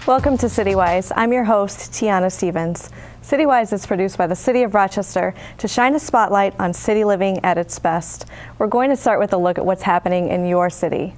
Welcome to CityWise. I'm your host, Tiana Stevens. CityWise is produced by the City of Rochester to shine a spotlight on city living at its best. We're going to start with a look at what's happening in your city.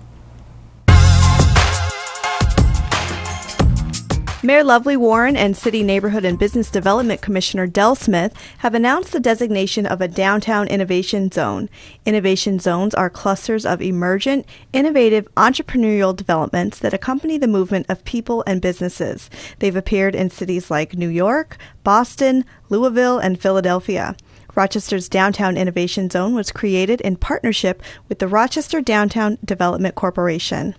Mayor Lovely Warren and City Neighborhood and Business Development Commissioner Del Smith have announced the designation of a downtown innovation zone. Innovation zones are clusters of emergent, innovative entrepreneurial developments that accompany the movement of people and businesses. They've appeared in cities like New York, Boston, Louisville, and Philadelphia. Rochester's Downtown Innovation Zone was created in partnership with the Rochester Downtown Development Corporation.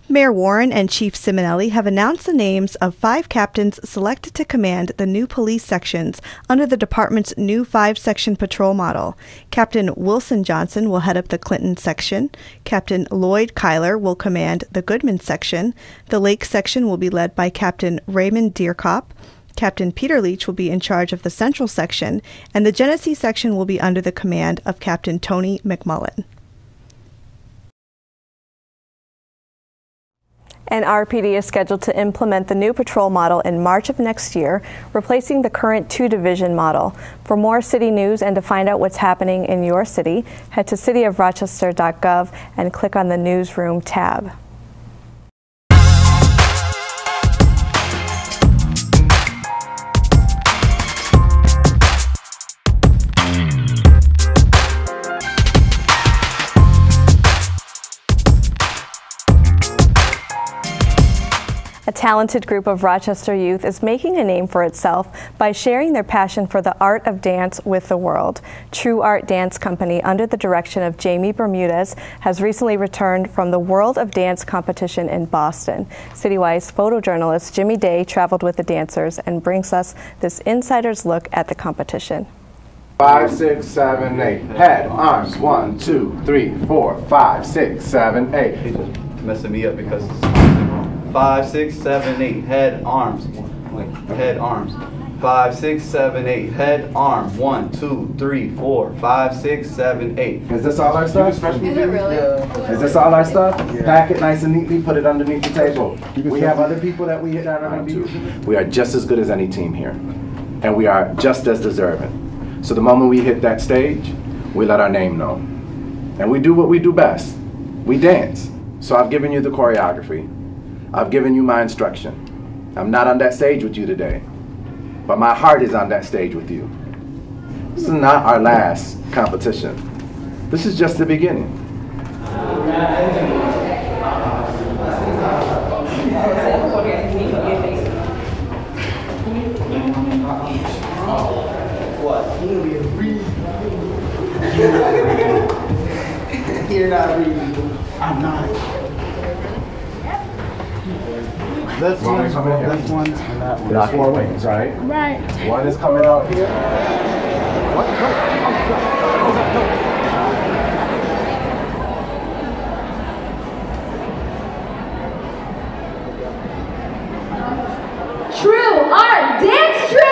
Mayor Warren and Chief Simonelli have announced the names of 5 captains selected to command the new police sections under the department's new 5-section patrol model. Captain Wilson Johnson will head up the Clinton section. Captain Lloyd Kyler will command the Goodman section. The Lake section will be led by Captain Raymond Deerkop. Captain Peter Leach will be in charge of the Central section, and the Genesee section will be under the command of Captain Tony McMullen. And RPD is scheduled to implement the new patrol model in March of next year, replacing the current 2-division model. For more city news and to find out what's happening in your city, head to cityofrochester.gov and click on the Newsroom tab. A talented group of Rochester youth is making a name for itself by sharing their passion for the art of dance with the world. TRU Art Dance Company, under the direction of Jamie Bermudez, has recently returned from the World of Dance competition in Boston. CityWise photojournalist Jimmy Day traveled with the dancers and brings us this insider's look at the competition. 5, 6, 7, 8. Head, arms. 1, 2, 3, 4, 5, 6, 7, 8. He's messing me up because 5, 6, 7, 8. Head, arms. Head, arms. 5, 6, 7, 8. Head, arm. 1, 2, 3, 4, 5, 6, 7, 8. Is this all our stuff? Is it really? Yeah. Is this all our stuff? Yeah. Pack it nice and neatly, put it underneath the table. We have other people that we hit out on too. We are just as good as any team here. And we are just as deserving. So the moment we hit that stage, we let our name know. And we do what we do best. We dance. So I've given you the choreography. I've given you my instruction. I'm not on that stage with you today, but my heart is on that stage with you. This is not our last competition. This is just the beginning. You're not reading. I'm not. This one, and that one. There's 4 wings, right? Right. One is coming out here. TRU Art Dance Crew!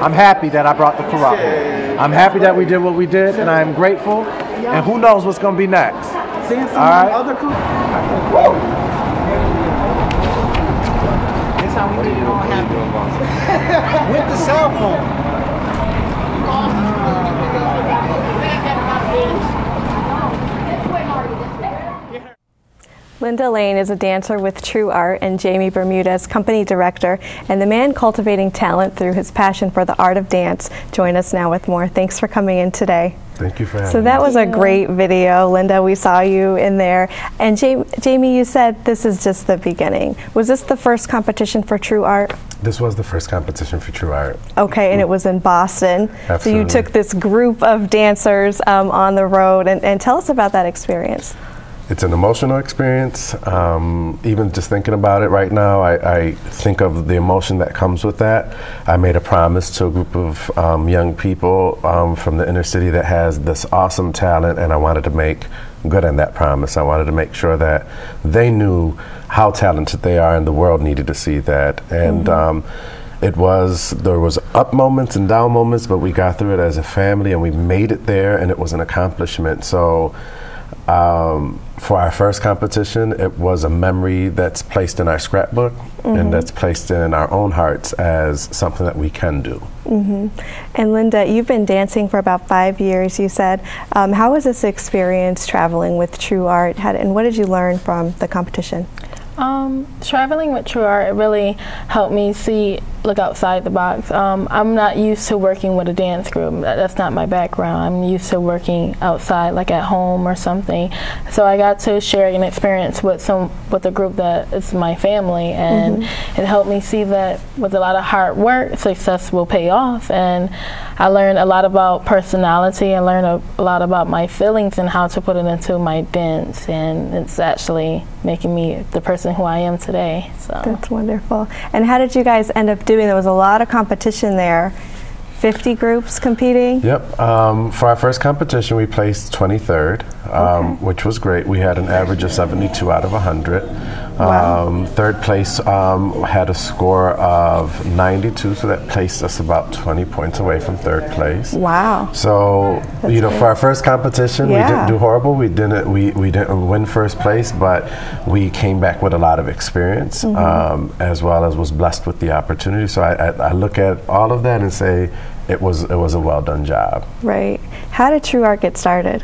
I'm happy that I brought the crew out here. I'm happy that we did what we did, and I'm grateful. And who knows what's going to be next. Seeing some other crew. This how we did it all happen. With the cell phone. Linda Lane is a dancer with TRU Art and Jamie Bermudez, company director, and the man cultivating talent through his passion for the art of dance. Join us now with more. Thanks for coming in today. Thank you for having me. So that was a great video. Linda, we saw you in there. And Jamie, you said this is just the beginning. Was this the first competition for TRU Art? This was the first competition for TRU Art. Okay, and it was in Boston. Absolutely. So you took this group of dancers on the road, and tell us about that experience. It's an emotional experience. Even just thinking about it right now, I think of the emotion that comes with that. I made a promise to a group of young people from the inner city that has this awesome talent, and I wanted to make good on that promise. I wanted to make sure that they knew how talented they are, and the world needed to see that. And there was up moments and down moments, but we got through it as a family, and we made it there, and it was an accomplishment. So for our first competition, it was a memory that's placed in our scrapbook and that's placed in our own hearts as something that we can do. And Linda, you've been dancing for about 5 years, you said. How was this experience traveling with TRU Art, and what did you learn from the competition? Traveling with TRU Art, it really helped me look outside the box. I'm not used to working with a dance group. That's not my background. I'm used to working outside, like at home or something. So I got to share an experience with a group that is my family, and it helped me see that with a lot of hard work, success will pay off. And I learned a lot about personality. I learned a lot about my feelings and how to put it into my dance, and it's actually making me the person who I am today. So that's wonderful. And how did you guys end up doing? There was a lot of competition there. 50 groups competing? Yep. For our first competition, we placed 23rd, which was great. We had an average of 72 out of 100. Wow. Third place had a score of 92, so that placed us about 20 points away from third place. Wow. So, you know, for our first competition, we didn't do horrible. We didn't win first place, but we came back with a lot of experience, as well as was blessed with the opportunity. So I look at all of that and say it was a well done job. Right. How did TRU Art get started?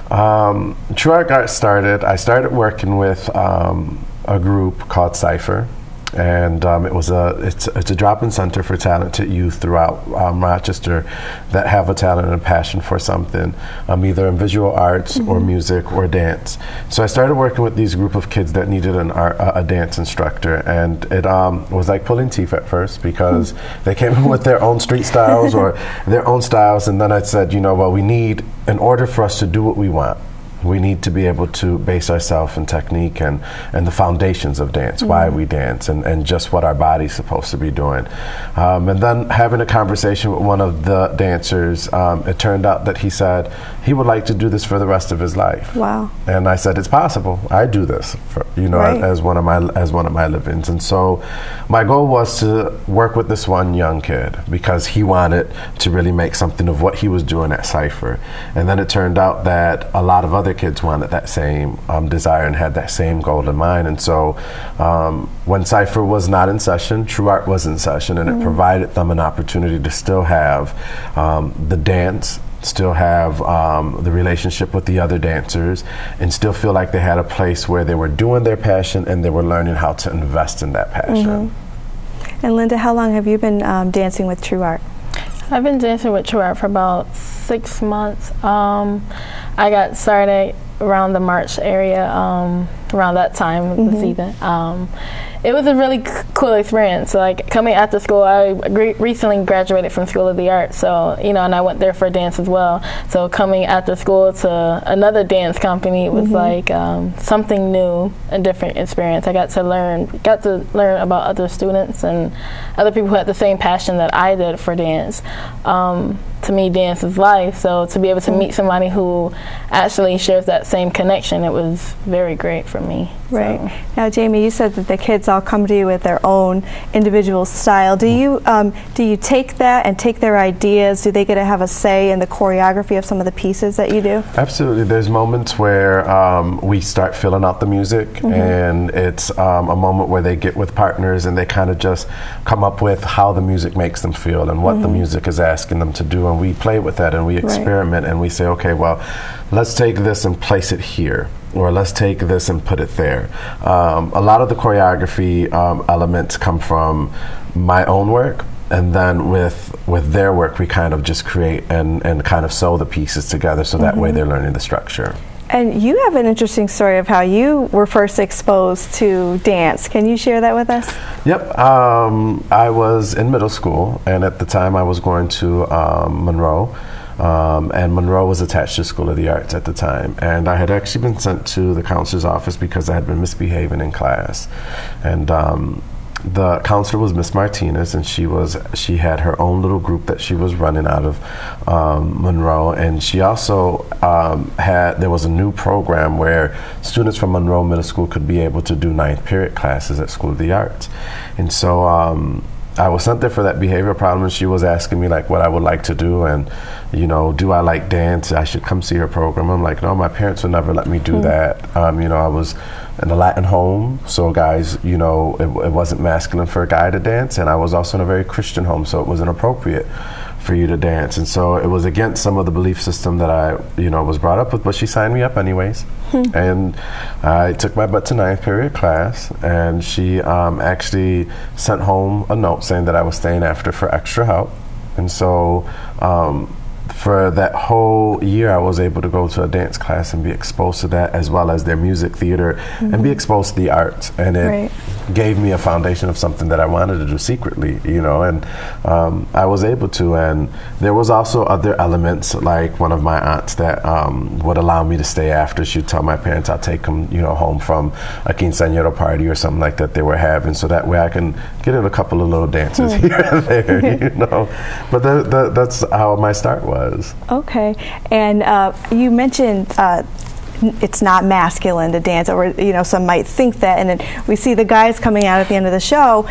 TRU Art got started. I started working with a group called Cypher, and it's a drop-in center for talented youth throughout Rochester that have a talent and a passion for something, either in visual arts or music or dance. So I started working with these group of kids that needed a dance instructor, and it was like pulling teeth at first because they came in with their own street styles or their own styles, and then I said, you know, well, we need, in order for us to do what we want, we need to be able to base ourselves in technique and the foundations of dance, why we dance, and just what our body's supposed to be doing. And then having a conversation with one of the dancers, it turned out that he said he would like to do this for the rest of his life. Wow. And I said, it's possible. I do this, as one of my livings. And so my goal was to work with this one young kid because he wanted to really make something of what he was doing at Cypher. And then it turned out that a lot of other kids wanted that same desire and had that same goal in mind. And so when Cypher was not in session, TRU Art was in session, and it provided them an opportunity to still have the dance, still have the relationship with the other dancers, and still feel like they had a place where they were doing their passion and they were learning how to invest in that passion. And Linda, how long have you been dancing with TRU Art? I've been dancing with TRU Art for about 6 months. I got started around the March area, around that time of the season. It was a really cool experience. Like coming after school, I recently graduated from School of the Arts, so and I went there for dance as well. So coming after school to another dance company was like something new, a different experience. I got to learn about other students and other people who had the same passion that I did for dance. To me, dance is life. So to be able to meet somebody who actually shares that same connection, it was very great for me. Right. So. Now, Jamie, you said that the kids all come to you with their own individual style. Do you take that and take their ideas? Do they get to have a say in the choreography of some of the pieces that you do? Absolutely. There's moments where we start filling out the music, and it's a moment where they get with partners and they kind of just come up with how the music makes them feel and what the music is asking them to do. And we play with that and we experiment and we say, okay, well, let's take this and place it here. or let's take this and put it there. A lot of the choreography elements come from my own work, and then with their work, we kind of just create and kind of sew the pieces together, so that way they're learning the structure. And you have an interesting story of how you were first exposed to dance. Can you share that with us? Yep. I was in middle school, and at the time I was going to Monroe. And Monroe was attached to School of the Arts at the time. And I had actually been sent to the counselor's office because I had been misbehaving in class. And the counselor was Miss Martinez, and she had her own little group that she was running out of Monroe. And she also there was a new program where students from Monroe Middle School could be able to do 9th period classes at School of the Arts. And so I was sent there for that behavior problem, and she was asking me like what I would like to do, and do I like dance? I should come see her program. I'm like, no, my parents would never let me do that. I was in a Latin home, so guys, it wasn't masculine for a guy to dance, and I was also in a very Christian home, so it was inappropriate for you to dance. And so it was against some of the belief system that I was brought up with, but she signed me up anyways. And I took my butt to 9th period class, and she actually sent home a note saying that I was staying after for extra help. And so for that whole year, I was able to go to a dance class and be exposed to that, as well as their music theater, and be exposed to the arts. And it gave me a foundation of something that I wanted to do secretly, and I was able to. And there was also other elements, like one of my aunts that would allow me to stay after. She'd tell my parents I'll take them, home from a quinceañera party or something like that they were having, so that way I can get in a couple of little dances here and there, But that's how my start was. Okay. And you mentioned it's not masculine to dance, or some might think that, and then we see the guys coming out at the end of the show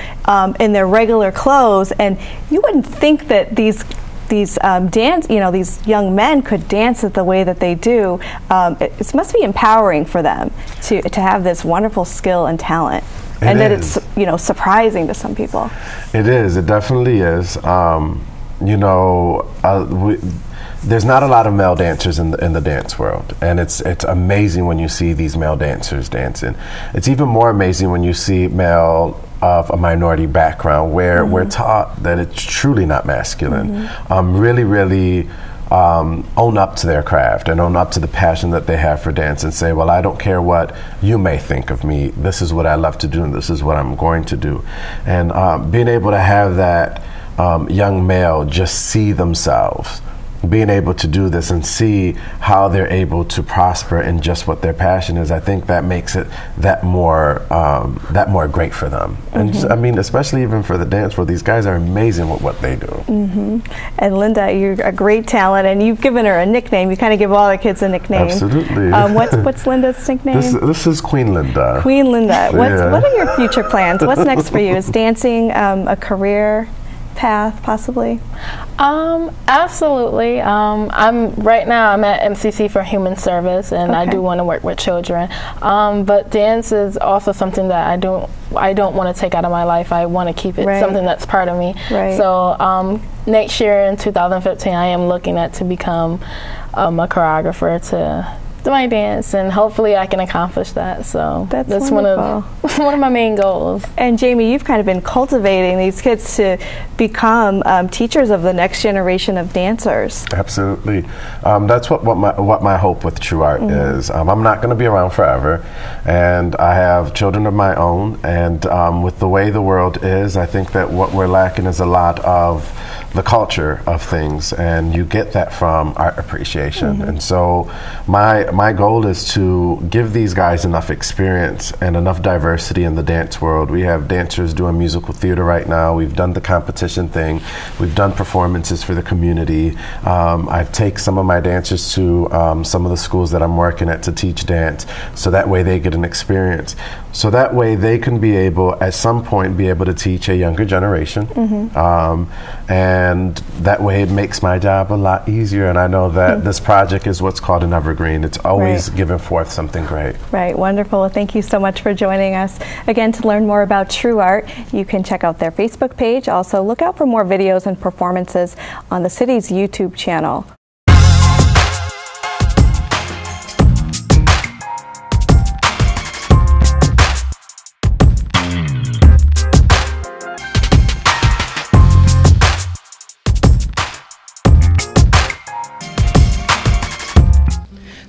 in their regular clothes, and you wouldn't think that these dance, these young men could dance it the way that they do. It must be empowering for them to have this wonderful skill and talent. And that it's surprising to some people. It is. It definitely is. There's not a lot of male dancers in the dance world, and it's amazing when you see these male dancers dancing. It's even more amazing when you see male of a minority background, where we're taught that it's truly not masculine. Really own up to their craft and own up to the passion that they have for dance, and say, well, I don't care what you may think of me. This is what I love to do, and this is what I'm going to do. And being able to have that young male just see themselves being able to do this and see how they're able to prosper in just what their passion is, I think that makes it that more great for them. And just, especially even for the dance world, these guys are amazing with what they do. And Linda, you're a great talent, and you've given her a nickname. You kind of give all the kids a nickname. Absolutely. What's Linda's nickname? This is Queen Linda. Queen Linda. What are your future plans? What's next for you? Is dancing a career path, possibly? Absolutely. I'm at MCC for Human Service, and I do want to work with children. But dance is also something that I don't want to take out of my life. I want to keep it something that's part of me. So next year in 2015, I am looking to become a choreographer to do my dance, and hopefully I can accomplish that. So that's one of my main goals. And Jamie, you've kind of been cultivating these kids to become teachers of the next generation of dancers. Absolutely. That's what my hope with TRU Art is. I'm not going to be around forever, and I have children of my own, and with the way the world is, I think that what we're lacking is a lot of the culture of things, and you get that from art appreciation. And so my goal is to give these guys enough experience and enough diversity in the dance world. We have dancers doing musical theater right now. We've done the competition thing. We've done performances for the community. I've taken some of my dancers to some of the schools that I'm working at to teach dance, so that way they get an experience. So that way they can be able, at some point, be able to teach a younger generation. And that way it makes my job a lot easier. And I know that this project is what's called an evergreen. It's always giving forth something great. Right, wonderful. Well, thank you so much for joining us. Again, to learn more about TRU Art, you can check out their Facebook page. Also, look out for more videos and performances on the city's YouTube channel.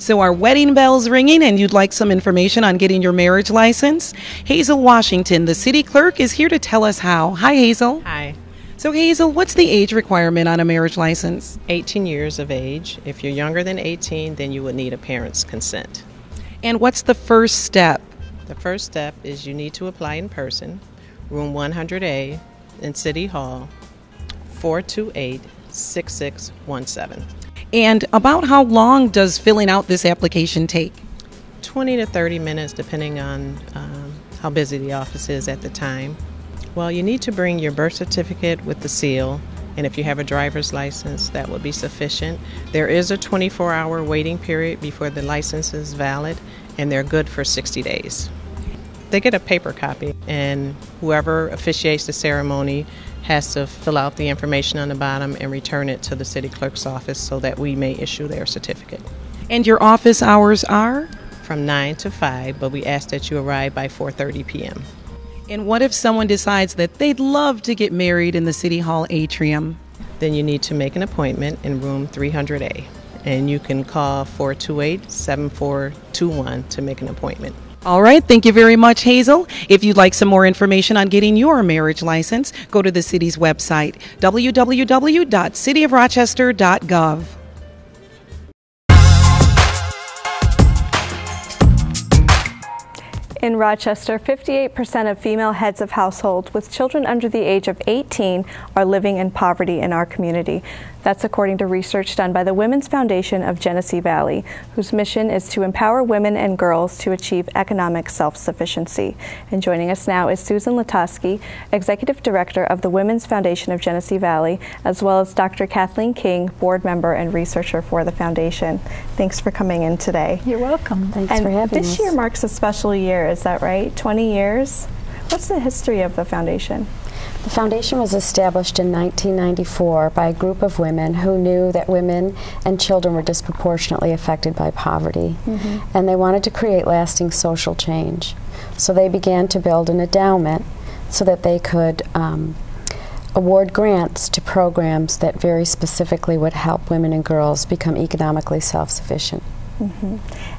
So are wedding bells ringing and you'd like some information on getting your marriage license? Hazel Washington, the city clerk, is here to tell us how. Hi, Hazel. Hi. So, Hazel, what's the age requirement on a marriage license? 18 years of age. If you're younger than 18, then you would need a parent's consent. And what's the first step? The first step is you need to apply in person, room 100A in City Hall, 428-6617. And about how long does filling out this application take? 20 to 30 minutes, depending on how busy the office is at the time. Well, you need to bring your birth certificate with the seal, and if you have a driver's license, that would be sufficient. There is a 24-hour waiting period before the license is valid, and they're good for 60 days. They get a paper copy, and whoever officiates the ceremony has to fill out the information on the bottom and return it to the city clerk's office so that we may issue their certificate. And your office hours are? From 9 to 5, but we ask that you arrive by 4:30 p.m. And what if someone decides that they'd love to get married in the City Hall atrium? Then you need to make an appointment in room 300A, and you can call 428-7421 to make an appointment. All right, thank you very much, Hazel. If you'd like some more information on getting your marriage license, go to the city's website, www.cityofrochester.gov. In Rochester, 58% of female heads of households with children under the age of 18 are living in poverty in our community. That's according to research done by the Women's Foundation of Genesee Valley, whose mission is to empower women and girls to achieve economic self-sufficiency. And joining us now is Susan Latosky, Executive Director of the Women's Foundation of Genesee Valley, as well as Dr. Kathleen King, board member and researcher for the foundation. Thanks for coming in today. You're welcome. Thanks for having us. This year marks a special year, is that right? 20 years? What's the history of the foundation? The foundation was established in 1994 by a group of women who knew that women and children were disproportionately affected by poverty, and they wanted to create lasting social change. So they began to build an endowment so that they could award grants to programs that very specifically would help women and girls become economically self-sufficient.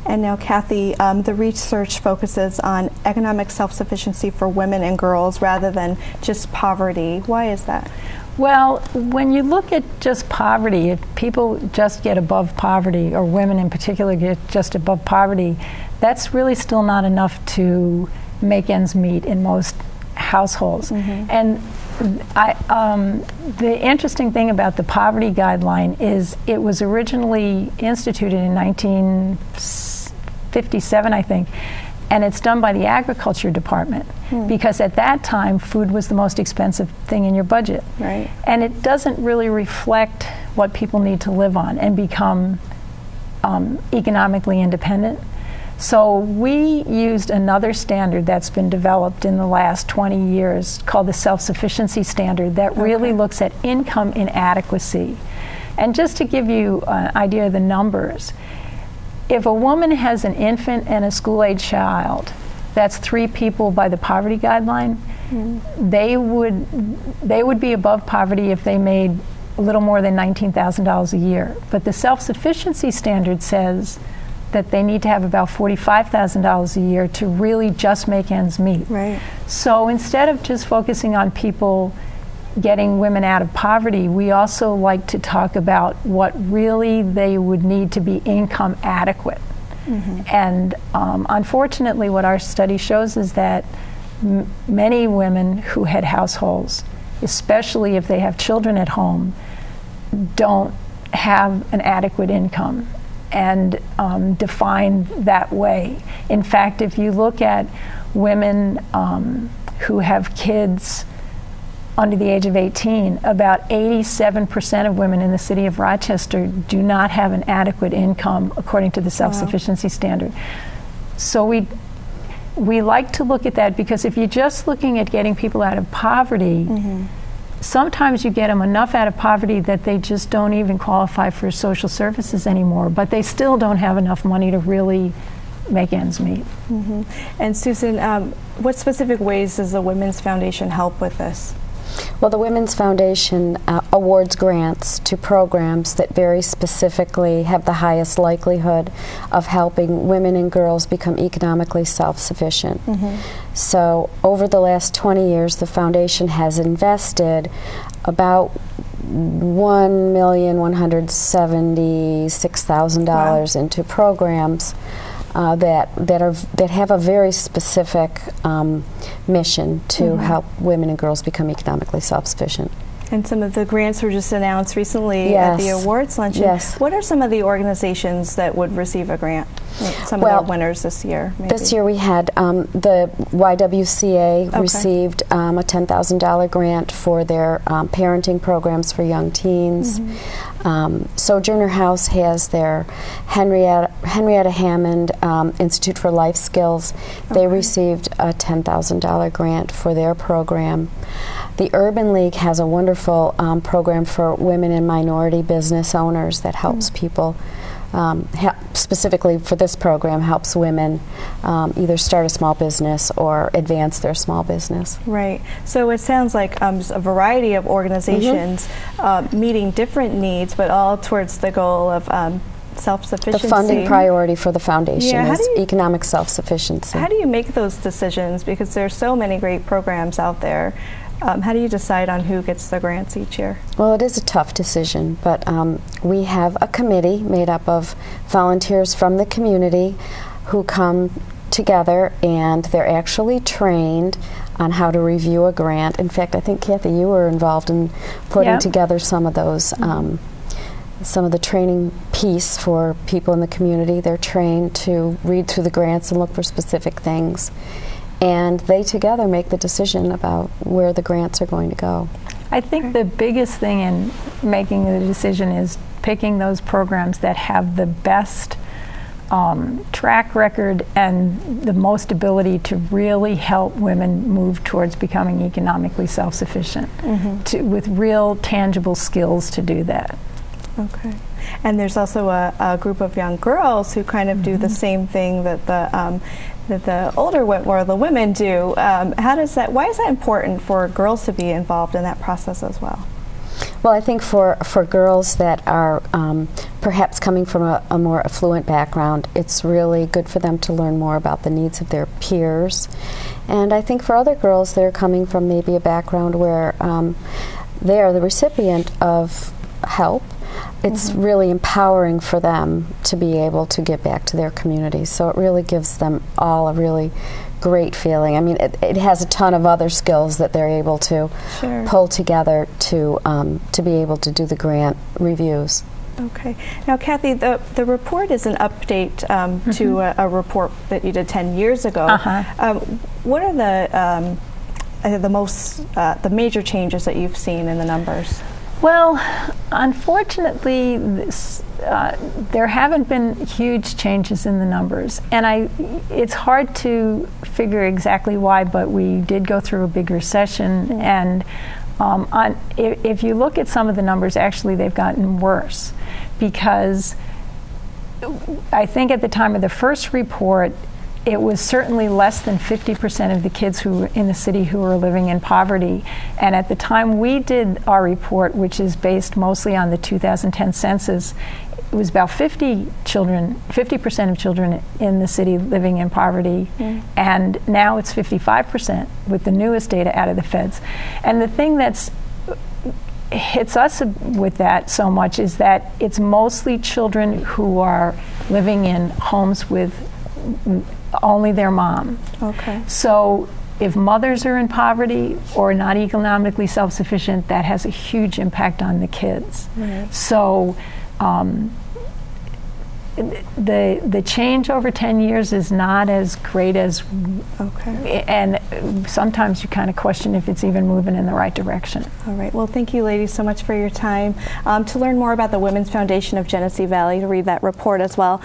And now, Kathy, the research focuses on economic self-sufficiency for women and girls rather than just poverty. Why is that? Well, when you look at just poverty, if people just get above poverty, or women in particular get just above poverty, that's really still not enough to make ends meet in most households. And the interesting thing about the poverty guideline is it was originally instituted in 1957, I think, and it's done by the Agriculture Department because at that time food was the most expensive thing in your budget. Right. And it doesn't really reflect what people need to live on and become economically independent. So we used another standard that's been developed in the last 20 years called the self-sufficiency standard that really looks at income inadequacy. And just to give you an idea of the numbers, if a woman has an infant and a school-age child, that's 3 people by the poverty guideline, they would be above poverty if they made a little more than $19,000 a year. But the self-sufficiency standard says that they need to have about $45,000 a year to really just make ends meet. Right. So instead of just focusing on people getting women out of poverty, we also like to talk about what really they would need to be income adequate. And unfortunately, what our study shows is that many women who head households, especially if they have children at home, don't have an adequate income and defined that way. In fact, if you look at women who have kids under the age of 18, about 87% of women in the city of Rochester do not have an adequate income according to the self-sufficiency standard. So we like to look at that because if you're just looking at getting people out of poverty, sometimes you get them enough out of poverty that they just don't even qualify for social services anymore, but they still don't have enough money to really make ends meet. And Susan, what specific ways does the Women's Foundation help with this? Well, the Women's Foundation awards grants to programs that very specifically have the highest likelihood of helping women and girls become economically self-sufficient. So over the last 20 years, the foundation has invested about $1,176,000 into programs that have a very specific mission to help women and girls become economically self-sufficient. And some of the grants were just announced recently at the awards luncheon. Yes. What are some of the organizations that would receive a grant? Some of the winners this year, maybe? This year we had the YWCA received a $10,000 grant for their parenting programs for young teens. Sojourner House has their Henrietta Hammond Institute for Life Skills. They received a $10,000 grant for their program. The Urban League has a wonderful program for women and minority business owners that helps people, specifically for this program, helps women either start a small business or advance their small business. Right. So it sounds like a variety of organizations meeting different needs, but all towards the goal of self-sufficiency. The funding priority for the foundation is economic self-sufficiency. How do you make those decisions? Because there's so many great programs out there. How do you decide on who gets the grants each year? Well, it is a tough decision, but we have a committee made up of volunteers from the community who come together, and they're actually trained on how to review a grant. In fact, I think, Kathy, you were involved in putting together some of those, some of the training piece for people in the community. They're trained to read through the grants and look for specific things. And they together make the decision about where the grants are going to go. I think the biggest thing in making the decision is picking those programs that have the best track record and the most ability to really help women move towards becoming economically self-sufficient, with real tangible skills to do that. Okay. And there's also a group of young girls who kind of do the same thing that the older or the women do. Why is that important for girls to be involved in that process as well? Well, I think for girls that are perhaps coming from a more affluent background, it's really good for them to learn more about the needs of their peers. And I think for other girls that are coming from maybe a background where they are the recipient of help, it's really empowering for them to be able to give back to their community. So it really gives them all a really great feeling. I mean, it has a ton of other skills that they're able to pull together to be able to do the grant reviews. Okay. Now, Kathy, the report is an update to a report that you did 10 years ago. What are the major changes that you've seen in the numbers? Well, unfortunately, there haven't been huge changes in the numbers, and it's hard to figure exactly why, but we did go through a big recession, and if you look at some of the numbers, actually they've gotten worse, because I think at the time of the first report, it was certainly less than 50% of the kids who were in the city who were living in poverty. And at the time we did our report, which is based mostly on the 2010 census, it was about 50% of children in the city living in poverty, and now it's 55% with the newest data out of the feds. And the thing that's hits us with that so much is that it's mostly children who are living in homes with only their mom. Okay. So if mothers are in poverty or not economically self-sufficient, that has a huge impact on the kids. So the change over 10 years is not as great as, and sometimes you kind of question if it's even moving in the right direction. All right. Well, thank you, ladies, so much for your time. To learn more about the Women's Foundation of Genesee Valley, to read that report as well,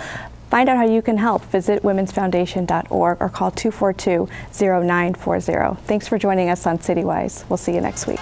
find out how you can help. Visit womensfoundation.org or call 242-0940. Thanks for joining us on CityWise. We'll see you next week.